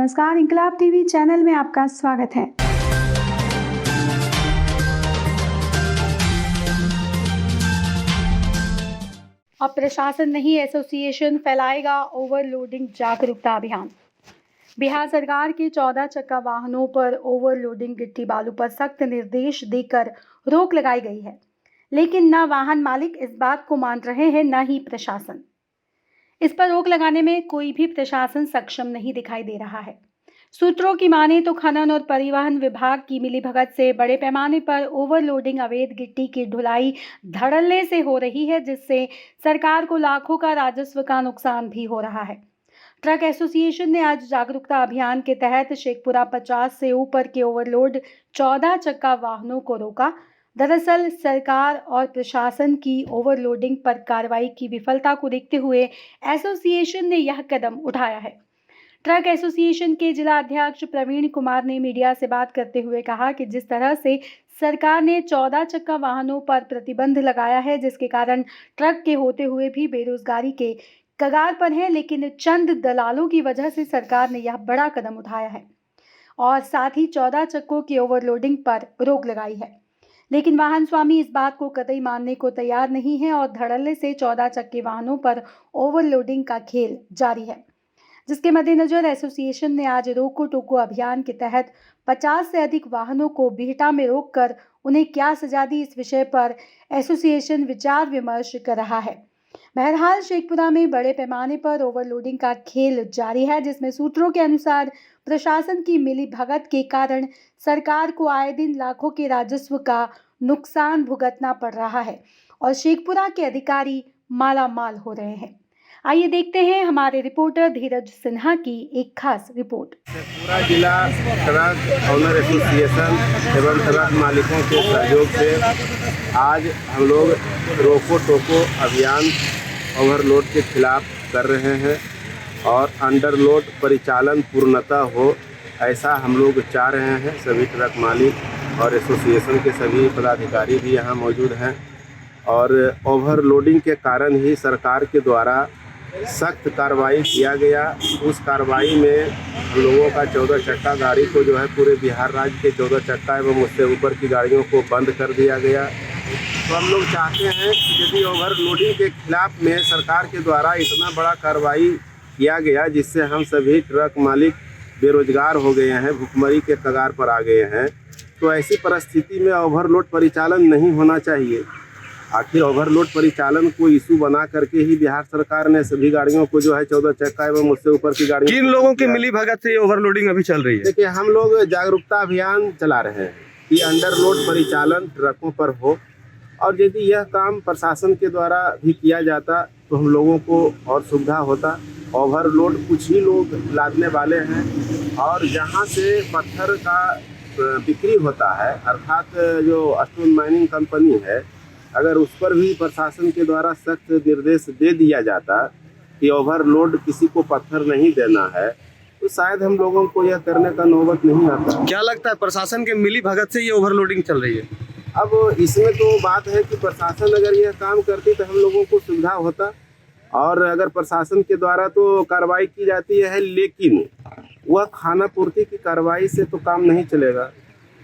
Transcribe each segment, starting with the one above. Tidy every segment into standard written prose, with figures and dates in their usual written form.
नमस्कार, इंकलाब TV channel में आपका स्वागत है। अब प्रशासन नहीं, एसोसिएशन फैलाएगा ओवरलोडिंग जागरूकता अभियान। बिहार सरकार के 14 चक्का वाहनों पर ओवरलोडिंग गिट्टी बालू पर सख्त निर्देश देकर रोक लगाई गई है, लेकिन न वाहन मालिक इस बात को मान रहे हैं, न ही प्रशासन। इस पर रोक लगाने में कोई भी प्रशासन सक्षम नहीं दिखाई दे रहा है। सूत्रों की माने तो खनन और परिवहन विभाग की मिलीभगत से बड़े पैमाने पर ओवरलोडिंग अवैध गिट्टी की ढुलाई धड़ल्ले से हो रही है, जिससे सरकार को लाखों का राजस्व का नुकसान भी हो रहा है। ट्रक एसोसिएशन ने आज जागरूकता अभियान के तहत शेखपुरा 50 से ऊपर के ओवरलोड 14 चक्का वाहनों को रोका। दरअसल सरकार और प्रशासन की ओवरलोडिंग पर कार्रवाई की विफलता को देखते हुए एसोसिएशन ने यह कदम उठाया है। ट्रक एसोसिएशन के जिला अध्यक्ष प्रवीण कुमार ने मीडिया से बात करते हुए कहा कि जिस तरह से सरकार ने 14 चक्का वाहनों पर प्रतिबंध लगाया है, जिसके कारण ट्रक के होते हुए भी बेरोजगारी के कगार पर है, लेकिन चंद दलालों की वजह से सरकार ने यह बड़ा कदम उठाया है और साथ ही 14 चक्कों की ओवरलोडिंग पर रोक लगाई है। लेकिन वाहन स्वामी इस बात को कतई मानने को तैयार नहीं है और धड़ल्ले से 14 चक्के वाहनों पर ओवरलोडिंग का खेल जारी है, जिसके मद्देनजर एसोसिएशन ने आज रोको टोको अभियान के तहत 50 से अधिक वाहनों को बिहटा में रोककर उन्हें क्या सजा दी, इस विषय पर एसोसिएशन विचार विमर्श कर रहा है। बहरहाल शेखपुरा में बड़े पैमाने पर ओवरलोडिंग का खेल जारी है, जिसमें सूत्रों के अनुसार प्रशासन की मिलीभगत के कारण सरकार को आए दिन लाखों के राजस्व का नुकसान भुगतना पड़ रहा है और शेखपुरा के अधिकारी मालामाल हो रहे हैं। आइए देखते हैं हमारे रिपोर्टर धीरज सिन्हा की एक खास रिपोर्ट। पूरा जिला ट्रक ओनर एसोसिएशन एवं ट्रक मालिकों के सहयोग से आज हम लोग रोको टोको अभियान ओवरलोड के खिलाफ कर रहे हैं और अंडरलोड परिचालन पूर्णतः हो, ऐसा हम लोग चाह रहे हैं। सभी ट्रक मालिक और एसोसिएशन के सभी पदाधिकारी भी यहाँ मौजूद हैं और ओवरलोडिंग के कारण ही सरकार के द्वारा सख्त कार्रवाई किया गया। उस कार्रवाई में हम लोगों का 14 चक्का गाड़ी को जो है पूरे बिहार राज्य के 14 चक्का एवं उससे ऊपर की गाड़ियों को बंद कर दिया गया। तो हम लोग चाहते हैं कि यदि ओवरलोडिंग के खिलाफ में सरकार के द्वारा इतना बड़ा कार्रवाई किया गया, जिससे हम सभी ट्रक मालिक बेरोजगार हो गए हैं, भुखमरी के कगार पर आ गए हैं, तो ऐसी परिस्थिति में ओवरलोड परिचालन नहीं होना चाहिए। आखिर ओवरलोड परिचालन को इशू बना करके ही बिहार सरकार ने सभी गाड़ियों को जो है 14 चक्का एवं उससे ऊपर की गाड़ियों किन लोगों की मिलीभगत से ओवरलोडिंग अभी चल रही है? देखिए, हम लोग जागरूकता अभियान चला रहे हैं कि अंडरलोड परिचालन ट्रकों पर हो और यदि यह काम प्रशासन के द्वारा भी किया जाता तो हम लोगों को और सुविधा होता। ओवरलोड कुछ ही लोग लादने वाले हैं और जहाँ से पत्थर का बिक्री होता है, अर्थात जो स्टोन माइनिंग कंपनी है, अगर उस पर भी प्रशासन के द्वारा सख्त निर्देश दे दिया जाता कि ओवरलोड किसी को पत्थर नहीं देना है, तो शायद हम लोगों को यह करने का नौबत नहीं आता। क्या लगता है प्रशासन के मिलीभगत से ये ओवरलोडिंग चल रही है? अब इसमें तो बात है कि प्रशासन अगर यह काम करती तो हम लोगों को सुविधा होता और अगर प्रशासन के द्वारा तो कार्रवाई की जाती है, लेकिन वह खाना पूर्ति की कार्रवाई से तो काम नहीं चलेगा।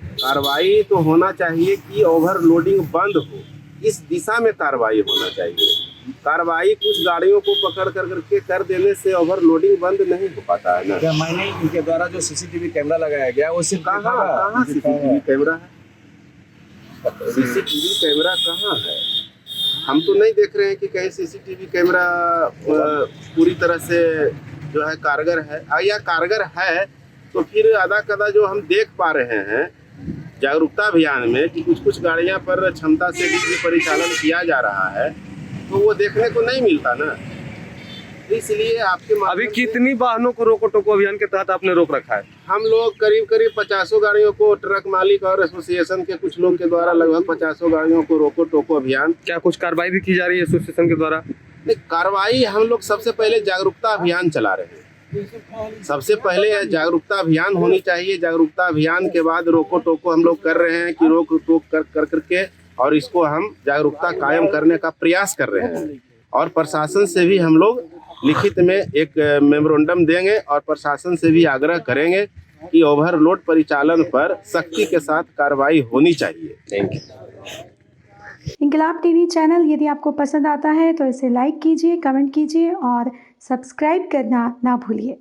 कार्रवाई तो होना चाहिए कि ओवरलोडिंग बंद हो, इस दिशा में कार्रवाई होना चाहिए। कार्रवाई कुछ गाड़ियों को पकड़ करके कर देने से ओवरलोडिंग बंद नहीं हो पाता है ना। क्या मायने इनके द्वारा जो सीसीटीवी कैमरा लगाया गया वो सिर्फ कहाँ सीसीटीवी कैमरा है? सीसीटीवी कैमरा कहाँ है? हम तो नहीं देख रहे हैं कि कहीं सीसीटीवी कैमरा पूरी तरह से जो है कारगर है। या कारगर है तो फिर आधा कदा जो हम देख पा रहे हैं जागरूकता अभियान में कि कुछ गाड़ियां पर क्षमता से भी परिचालन किया जा रहा है, तो वो देखने को नहीं मिलता ना। इसलिए आपके अभी कितनी वाहनों को रोको टोको अभियान के तहत आपने रोक रखा है? हम लोग करीब 50 गाड़ियों को, ट्रक मालिक और एसोसिएशन के कुछ लोग के द्वारा लगभग 50 गाड़ियों को रोको टोको अभियान। क्या कुछ कार्रवाई भी की जा रही है एसोसिएशन के द्वारा? नहीं, कार्रवाई हम लोग सबसे पहले जागरूकता अभियान चला रहे हैं। सबसे पहले जागरूकता अभियान होनी चाहिए। जागरूकता अभियान के बाद रोको टोको हम लोग कर रहे हैं कि रोक टोक कर करके और इसको हम जागरूकता कायम करने का प्रयास कर रहे हैं। और प्रशासन से भी हम लोग लिखित में एक मेमोरेंडम देंगे और प्रशासन से भी आग्रह करेंगे कि ओवरलोड परिचालन पर सख्ती के साथ कार्रवाई होनी चाहिए। Thank you. Inquilab TV channel यदि आपको पसंद आता है तो इसे लाइक कीजिए, कमेंट कीजिए और सब्सक्राइब करना ना भूलिए।